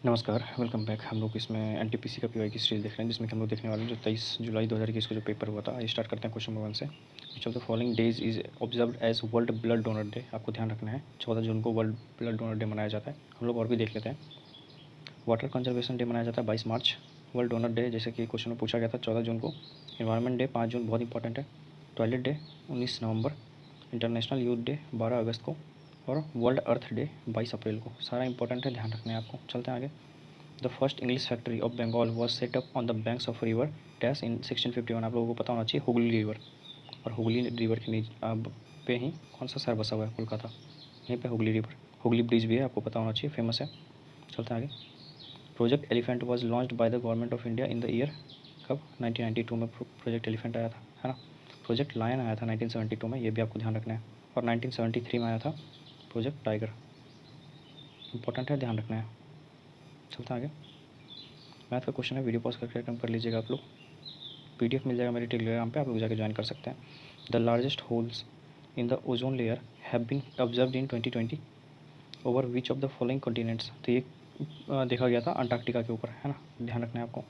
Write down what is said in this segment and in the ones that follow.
नमस्कार, welcome back. हम लोग इसमें एनटीपीसी का पीवाई की सीरीज़ देख रहे हैं, जिसमें कि हम लोग देखने वाले हैं जो 23 जुलाई 2021 को जो पेपर हुआ था। ये स्टार्ट करते हैं क्वेश्चन नंबर 1 से। Which of the following days is observed as world blood donor day. आपको ध्यान रखना है 14 जून को वर्ल्ड ब्लड डोनर डे मनाया जाता है। हम लोग और भी देख लेते हैं। वाटर कंजर्वेशन डे मनाया जाता है 22 मार्च। वर्ल्ड डोनर डे जैसे कि क्वेश्चन में पूछा गया था 14 जून को। इन्वायरमेंट डे 5 जून, बहुत इंपॉर्टेंट है। टॉयलेट डे 19 नवंबर। इंटरनेशनल यूथ डे 12 अगस्त को। और वर्ल्ड अर्थ डे 22 अप्रैल को। सारा इंपॉर्टेंट है, ध्यान रखना है आपको। चलते हैं आगे। The first English factory of Bengal was set up on the banks of river dash in 1651। आप लोगों को पता होना चाहिए हुगली रिवर। और हुगली रिवर के नीचे पे ही कौन सा शहर बसा हुआ है? कोलकाता। यहीं पे हुगली रिवर, हुगली ब्रिज भी है, आपको पता होना चाहिए, फेमस है। चलते हैं आगे। Project elephant was launched by the government of India in the year कब? 1992 में प्रोजेक्ट एलिफेंट आया था, है ना। प्रोजेक्ट लायन आया था 1972 में, ये भी आपको ध्यान रखना है। और 1973 में आया था प्रोजेक्ट टाइगर। इंपॉर्टेंट है, ध्यान रखना है। चलते हैं आगे। मैथ का क्वेश्चन है, वीडियो पॉज करके अटेम्प्ट कर लीजिएगा आप लोग। पीडीएफ मिल जाएगा मेरे टेलीग्राम पे, आप लोग जाके ज्वाइन कर सकते हैं। The largest holes in the ozone layer have been observed in 2020 over which of the following continents. तो ये देखा गया था अंटार्कटिका के ऊपर, है ना, ध्यान रखना है आपको।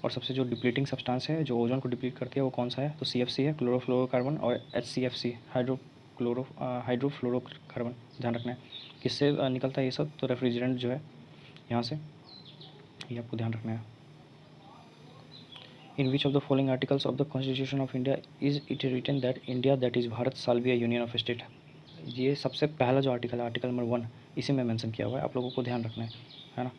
और सबसे जो डिप्लीटिंग सब्सटेंस है जो ओजोन को डिप्लीट करती है वो कौन सा है? तो CFC है, क्लोरोफ्लोरोकार्बन, और HCFC हाइड्रोफ्लोरोकार्बन। ध्यान रखना है। किससे निकलता है ये सब? तो रेफ्रिजरेंट जो है यहाँ से, ये आपको ध्यान रखना है। In which of the following articles of the Constitution of India is it written that India, that is Bharat, shall be a union of state? ये सबसे पहला जो आर्टिकल है, आर्टिकल नंबर 1, इसी में मेंशन किया हुआ है, आप लोगों को ध्यान रखना है ना।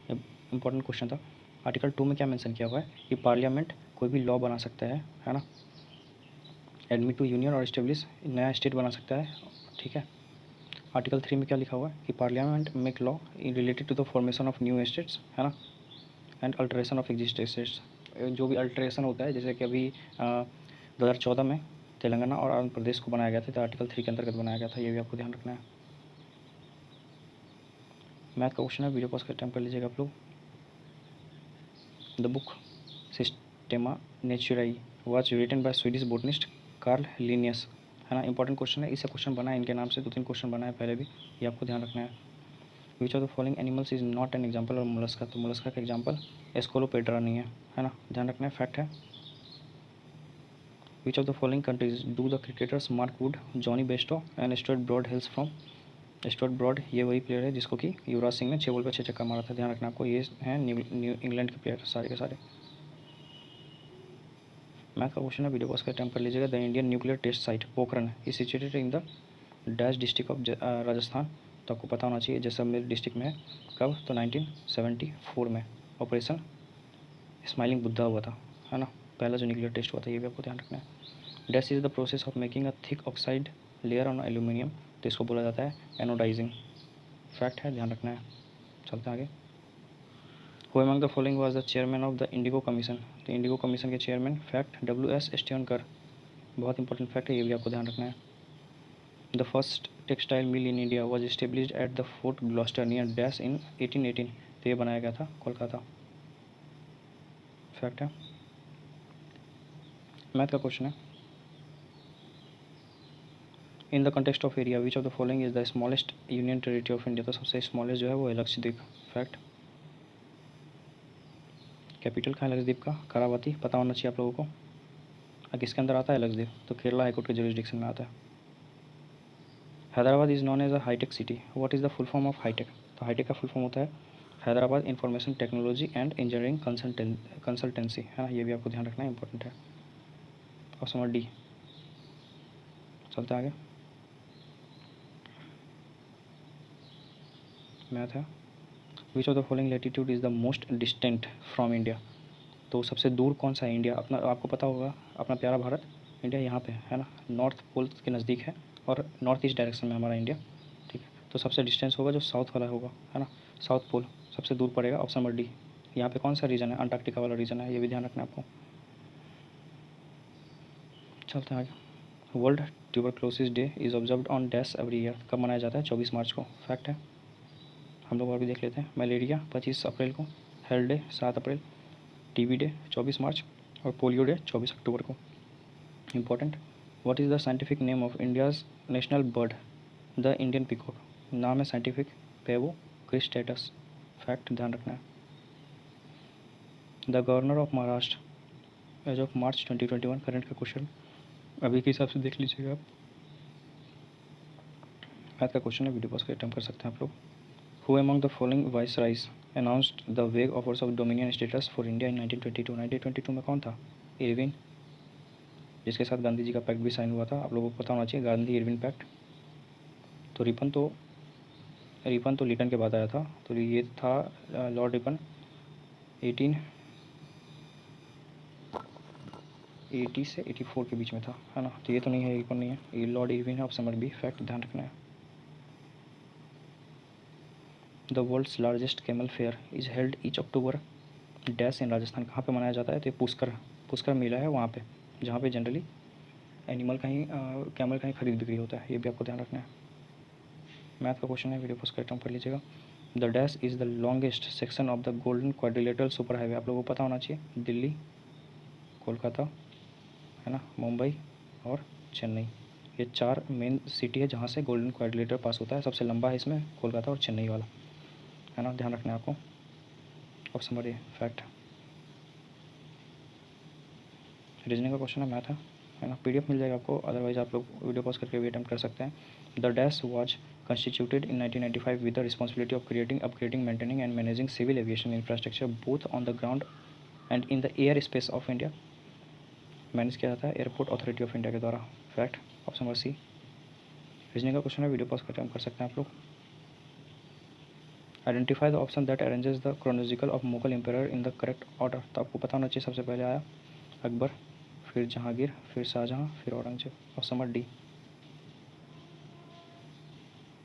ये इंपॉर्टेंट क्वेश्चन था। आर्टिकल 2 में क्या मेंशन किया हुआ है कि पार्लियामेंट कोई भी लॉ बना सकता है ना। एडमिट टू यूनियन और इस्टेब्लिश, नया स्टेट बना सकता है, ठीक है। आर्टिकल 3 में क्या लिखा हुआ है कि parliament make law related to the formation of new states, है ना, and alteration of existing states. जो भी अल्ट्रेशन होता है, जैसे कि अभी 2014 में तेलंगाना और आंध्र प्रदेश को बनाया गया था, तो आर्टिकल 3 के अंतर्गत बनाया गया था, ये भी आपको ध्यान रखना है। मैथ का क्वेश्चन है, वीडियो पॉज कर टाइम कर लीजिएगा आप लोग। The book Systema Naturae was written by Swedish botanist Carl Linnaeus, है ना। इंपॉर्टेंट क्वेश्चन है, इससे क्वेश्चन बना है इनके नाम से, 2-3 क्वेश्चन बना है पहले भी, ये आपको ध्यान रखना है। Which of the following animals is not an example और मोलस्का। तो मोलस्का का एग्जाम्पल एस्कोलोपेड्रा नहीं है ना, ध्यान रखना है, फैक्ट है। Which of the following countries do the cricketers Mark Wood, Jonny Bairstow and Stuart Broad hails from. Stuart Broad ये वही प्लेयर है जिसको कि युवराज सिंह ने 6 बॉल पर 6 छक्का मारा था, ध्यान रखना आपको। ये हैं न्यू इंग्लैंड के प्लेयर सारे के सारे। मैथ का क्वेश्चन है, वीडियो पॉज कर अटेम्प्ट कर लीजिएगा। The Indian nuclear test site Pokhran is situated in the dash district of Rajasthan. तो आपको पता होना चाहिए जैसलमेर डिस्ट्रिक्ट में है। कब? तो 1974 में ऑपरेशन स्माइलिंग बुद्धा हुआ था, है ना, पहला जो न्यूक्लियर टेस्ट हुआ था, ये भी आपको ध्यान रखना है। Dash is the process of making a thick oxide layer on aluminium, तो इसको बोला जाता है एनोडाइजिंग, फैक्ट है, ध्यान रखना है। चलते हैं आगे। Who among the following was the chairman of the Indigo commission. तो इंडिगो कमीशन के चेयरमैन, फैक्ट, WS स्टेवनकर, बहुत इंपॉर्टेंट फैक्ट है, ये भी आपको ध्यान रखना है। The first textile mill in India was established at the fort Gloster near dash in 1818। तो ये बनाया गया था कोलकाता, फैक्ट है। मैथ का क्वेश्चन है, in the context of area which of the following is the smallest union territory of India. तो सबसे स्मॉलेस्ट जो है वो है लक्षद्वीप, फैक्ट। कैपिटल कहाँ है लक्षद्वीप का? करावती, पता होना चाहिए आप लोगों को। किसके अंदर आता है लक्षद्वीप? तो केरला हाईकोर्ट के जुरिस्डिक्शन में आता है। Hyderabad is known as a hi tech city, what is the full form of hi tech. तो हाईटेक का फुल फॉर्म होता है Hyderabad information technology and engineering consultancy, है ना, ये भी आपको ध्यान रखना है, इंपॉर्टेंट है। Option number D. चलते आगे। मैथ है, which of the following latitude is the most distant from India. तो सबसे दूर कौन सा है? इंडिया अपना, आपको पता होगा, अपना प्यारा भारत, इंडिया यहाँ पे है ना, नॉर्थ पोल के नज़दीक है और नॉर्थ ईस्ट डायरेक्शन में हमारा इंडिया, ठीक है। तो सबसे डिस्टेंस होगा जो साउथ वाला होगा, है ना, साउथ पोल सबसे दूर पड़ेगा, ऑप्शन नंबर डी। यहाँ पे कौन सा रीजन है? अंटार्कटिका वाला रीजन है, ये भी ध्यान रखना है आपको। चलते हैं आगे। World tuberculosis day is observed on dash every year. कब मनाया जाता है? 24 मार्च को, फैक्ट है। हम लोग और भी देख लेते हैं। मलेरिया 25 अप्रैल को, हेल्थ डे 7 अप्रैल, टीबी डे 24 मार्च और पोलियो डे 24 अक्टूबर को। Important, what is the scientific name of India's national bird? The Indian peacock, नाम है scientific Pavo cristatus, fact ध्यान रखना है। The governor of Maharashtra as of March 2021, current का क्वेश्चन अभी के हिसाब से देख लीजिएगा आप। मैथ का क्वेश्चन है, वीडियो पॉज कर अटेम्प्ट कर सकते हैं आप लोग। Who among the following viceroys announced the vague offers of dominion status for India in 1922? 1922 में कौन था? इरविन, जिसके साथ गांधी जी का पैक्ट भी साइन हुआ था। आप लोगों को पता होना चाहिए गांधी इरविन पैक्ट। तो रिपन तो लिटन के बाद आया था, तो ये था लॉर्ड रिपन 1880 से 84 के बीच में था, है ना। तो ये तो नहीं है, रिपन नहीं है, ये लॉर्ड इरविन है। ऑप्शन नंबर बी, फैक्ट ध्यान रखना है। The world's largest camel fair is held each October dash in Rajasthan, कहाँ पे मनाया जाता है? तो ये पुष्कर मेला है वहाँ पे, जहाँ पे जनरली एनिमल का ही कैमल का ही खरीद बिक्री होता है। ये भी आपको ध्यान रखना है। मैथ का क्वेश्चन है, वीडियो पोस्ट कर लीजिएगा। The dash is the longest section of the golden quadrilateral super highway, आप लोगों को पता होना चाहिए। दिल्ली, कोलकाता, है ना, मुंबई और चेन्नई, ये 4 मेन सिटी है जहाँ से गोल्डन क्वाड्रिलेटर पास होता है। सबसे लंबा है इसमें कोलकाता और चेन्नई वाला, है ना, ध्यान रखना है आपको। Option number A, fact. Reasoning का क्वेश्चन है, मैथ है ना। पीडीएफ मिल जाएगा आपको, अदरवाइज आप लोग वीडियो पॉज करके भी अटेम्प्ट कर सकते हैं। The dash was constituted in 1995 with the responsibility of creating, upgrading, maintaining and managing civil aviation infrastructure both on the ground and in the air space of India। Manage किया जाता है airport authority of India के द्वारा, fact. Option number C. Reasoning का question है, video pause करके हम कर सकते हैं आप लोग। Identify the option that arranges the chronological of Mughal empire in the correct order, तो आपको पता होना चाहिए। सबसे पहले आया अकबर, फिर जहांगीर, फिर शाहजहां, फिर औरंगजेब। ऑप्शन नंबर डी,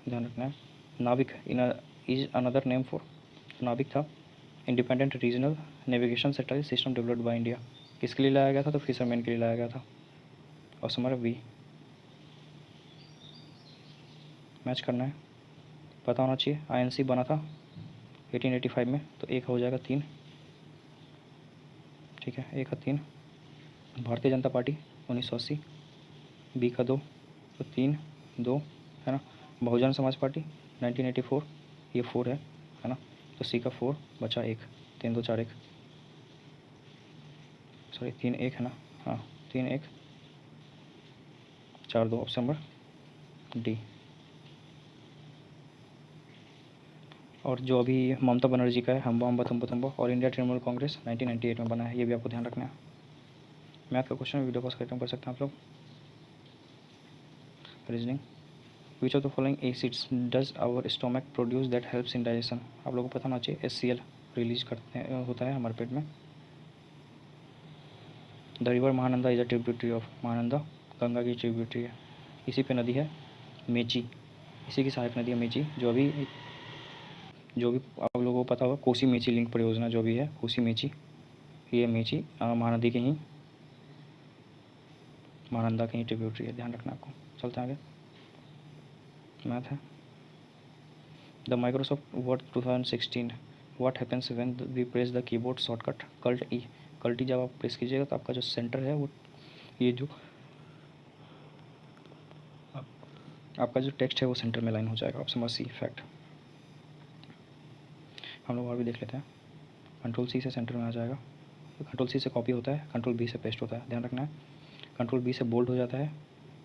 ध्यान रखना है। नाविक इज अनदर नेम फॉर, नाविक था independent regional navigation satellite system developed by India, किसके लिए लाया गया था? तो फिशरमैन के लिए लाया गया था। ऑप्शन नंबर बी, मैच करना है, पता होना चाहिए। आईएनसी बना था 1885 में, तो एक हो जाएगा 3, ठीक है, 1 का 3। भारतीय जनता पार्टी 1980, बी का 2, तो 3 2, है ना। बहुजन समाज पार्टी 1984, ये 4 है ना। तो सी का 4 बचा 1, 3 2 4 1, सॉरी 3 1 है ना, हाँ 3 1 4 2, ऑप्शन नंबर डी। और जो अभी ममता बनर्जी का है, हम बम तुम तुम और इंडिया तृणमूल कांग्रेस 1998 में बना है, ये भी आपको ध्यान रखना है। मैथ का क्वेश्चन वीडियो पॉज करके कर सकते हैं आप लोग। Reasoning, which of the following acids does our stomach produce that helps in digestion, आप लोगों को पता होना चाहिए। HCl रिलीज करते हैं, होता है हमारे पेट में। The river Mahananda is a tributary of, Mahananda Ganga की ट्रिब्यूटरी है। इसी पे नदी है मेची, इसी की सहायक नदी है मेची, जो भी आप लोगों को पता होगा, कोसी मेची लिंक परियोजना जो भी है, कोसी मेची, ये मेची महानदी के ही, महानंदा की ही ट्रिब्यूटरी है, ध्यान रखना आपको। चलते हैं आगे, मैथ है। The Microsoft word 2016, what happens when we press the keyboard shortcut cult E, cult ई जब आप प्रेस कीजिएगा तो आपका जो सेंटर है वो, ये जो आपका जो टेक्स्ट है वो सेंटर में लाइन हो जाएगा। Option number C, fact. हम लोग और भी देख लेते हैं। कंट्रोल सी से सेंटर में आ जाएगा, कंट्रोल सी से कॉपी होता है, कंट्रोल बी से पेस्ट होता है, ध्यान रखना है। कंट्रोल बी से बोल्ड हो जाता है,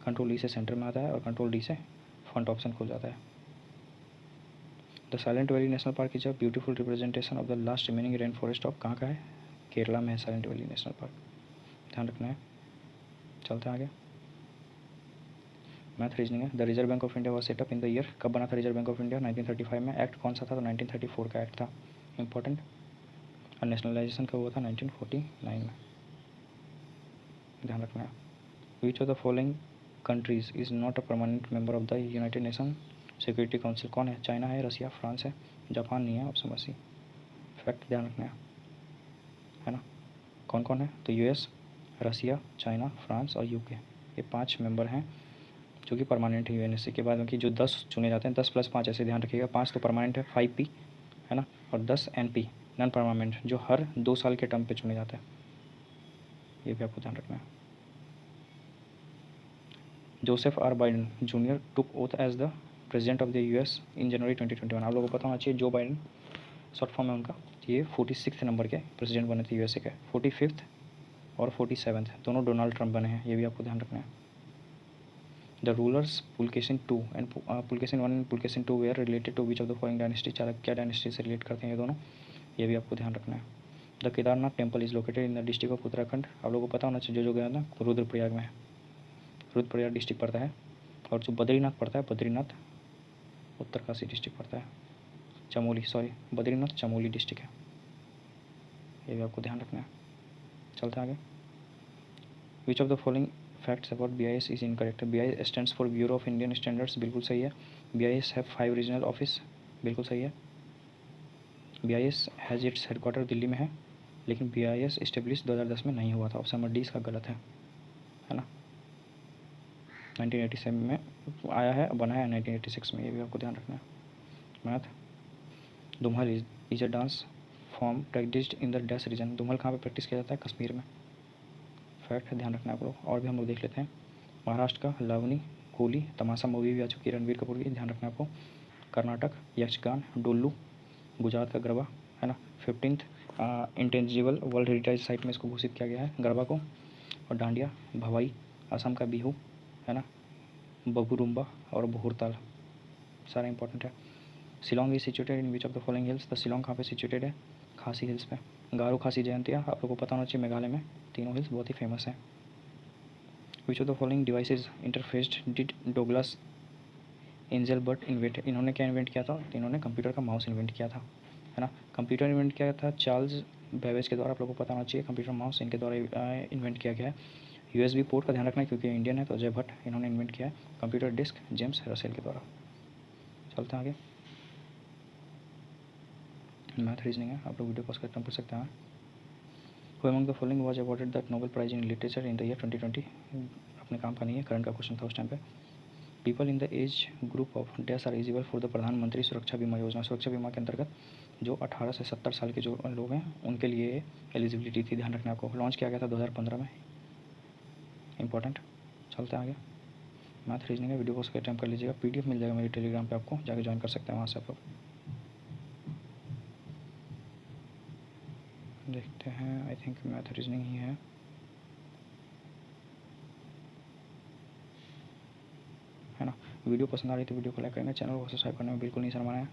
कंट्रोल ई से सेंटर में आता है और कंट्रोल डी से फॉन्ट ऑप्शन खुल जाता है। The silent valley national park is a beautiful representation of the last remaining rain forest of, कहाँ का है? केरला में है साइलेंट वैली नेशनल पार्क, ध्यान रखना है। चलते हैं आगे, मैथ रीजनिंग है। The reserve bank of India was setup in the year, कब बना था रिजर्व बैंक ऑफ इंडिया? 1935 में। एक्ट कौन सा था? तो 1934 का एक्ट था, इंपॉर्टेंट। और नेशनलाइजेशन कब हुआ था? 1949 में, ध्यान रखना है। Which of the following countries is not a permanent member of the United nation security council, कौन है? चाइना है, रसिया, फ्रांस है, जापान नहीं है। ऑप्शन नंबर सी, फैक्ट, ध्यान रखना है ना। कौन कौन है? तो यूएस, रसिया, चाइना, फ्रांस और यूके, ये 5 मेंबर हैं जो कि परमानेंट है यूएनएससी के बाद। उनकी जो 10 चुने जाते हैं, 10 + 5 ऐसे ध्यान रखिएगा, 5 तो परमानेंट है, 5P है ना, और 10 NP नॉन परमानेंट, जो हर 2 साल के टर्म पे चुने जाते हैं, ये भी आपको ध्यान रखना है। Joseph R Biden junior took oath as the president of the US in January 2021। आप लोगों को पता होना चाहिए जो बाइडन शॉर्ट फॉर्म है उनका, ये 46 नंबर के प्रेसिडेंट बने थे यूएसए के। 45 और 47 दोनों डोनाल्ड ट्रंप बने हैं, ये भी आपको ध्यान रखना है। The rulers Pulakeshin 2 and Pulakeshin 1 and Pulakeshin 2 were related to which of the following dynasty, Chanakya dynasty से रिलेट करते हैं ये दोनों, ये भी आपको ध्यान रखना है। The Kedarnath temple is located in the district of Uttarakhand. आप लोगों को पता होना चाहिए जो गया था रुद्रप्रयाग में, रुद्रप्रयाग डिस्ट्रिक्ट पड़ता है। और जो बद्रीनाथ पड़ता है, बद्रीनाथ उत्तरकाशी डिस्ट्रिक्ट पड़ता है, चमोली, सॉरी बद्रीनाथ चमोली डिस्ट्रिक्ट है, ये भी आपको ध्यान रखना है। चलते हैं आगे। विच of the following facts about BIS is incorrect. BIS stands for bureau of Indian standards, बिल्कुल सही है। BIS हैव 5 रीजनल ऑफिस, बिल्कुल सही है। BIS has its headquarter Delhi में है, लेकिन BIS इस्टेब्लिश 2010 में नहीं हुआ था। ऑप्शन नंबर डी इसका गलत है ना। 1987 में आया है, बना है 1986 में, ये भी आपको ध्यान रखना है। Math, Dhumal is a dance form practised in the dash region. Dhumal कहाँ पे प्रैक्टिस किया जाता है? कश्मीर में। फैक्ट है, ध्यान रखना है आप लोग। और भी हम लोग देख लेते हैं। महाराष्ट्र का लावनी कोली, तमाशा मूवी भी आ चुकी है रणबीर कपूर की, ध्यान रखना है आपको। कर्नाटक यक्षगान डोलू, गुजरात का गरबा है ना। 15th intangible world heritage site में इसको घोषित किया गया है गरबा को। और डांडिया भवाई असम का बिहू है ना। बबुरुम्बा और भोरताल सारा इंपॉर्टेंट है। Shillong is situated in which of the following hills. तो शिलोंग कहाँ पे सिचुएटेड है? खासी हिल्स पे। गारो खासी जयंतिया आप लोगों को पता होना चाहिए, मेघालय में तीनों हिल्स बहुत ही फेमस है। Which of the following devices interfaced did Douglas Engelbart invent. इन्होंने क्या इन्वेंट किया था? तो इन्होंने कंप्यूटर का माउस इन्वेंट किया था, है ना। कंप्यूटर इन्वेंट किया था चार्ल्स बेबेज के द्वारा, आप लोगों को पता होना चाहिए। कंप्यूटर माउस इनके द्वारा इन्वेंट किया गया है। USB पोर्ट का ध्यान रखना है क्योंकि इंडियन है, तो अजय भट्ट इन्होंने इन्वेंट किया है। कंप्यूटर डिस्क जेम्स रसेल के द्वारा। चलते हैं आगे। मैथ रीजनिंग है, आप लोग वीडियो पॉज करके पढ़ सकते हैं। Who among the following was awarded the Nobel prize in literature in the year 2020। अपने काम का नहीं है, करंट का क्वेश्चन था उस टाइम पे। People in the age group of dash are eligible for the Pradhanmantri Suraksha बीमा योजना। सुरक्षा बीमा के अंतर्गत जो 18 से 70 साल के जो लोग हैं उनके लिए एलिजिबिलिटी थी, ध्यान रखना आपको। लॉन्च किया गया था 2015 में, इंपॉर्टेंट। चलते हैं आगे। मैथ रीजनिंग है, वीडियो को उसके टाइम कर लीजिएगा। PDF मिल जाएगा मेरे टेलीग्राम पे, आपको जाके ज्वाइन कर सकते हैं, वहाँ से आप लोग देखते हैं। आई थिंक मैथ रीजनिंग ही है ना। वीडियो पसंद आ रही तो वीडियो को लाइक करेंगे, चैनल को सब्सक्राइब करने में बिल्कुल नहीं शर्माना है।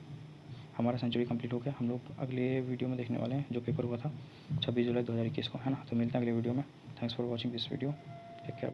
हमारा सेंचुरी कंप्लीट हो गया, हम लोग अगले वीडियो में देखने वाले हैं जो पेपर हुआ था 26 जुलाई 2021 को, है ना। तो मिलते हैं अगले वीडियो में। Thanks for watching this video, take care.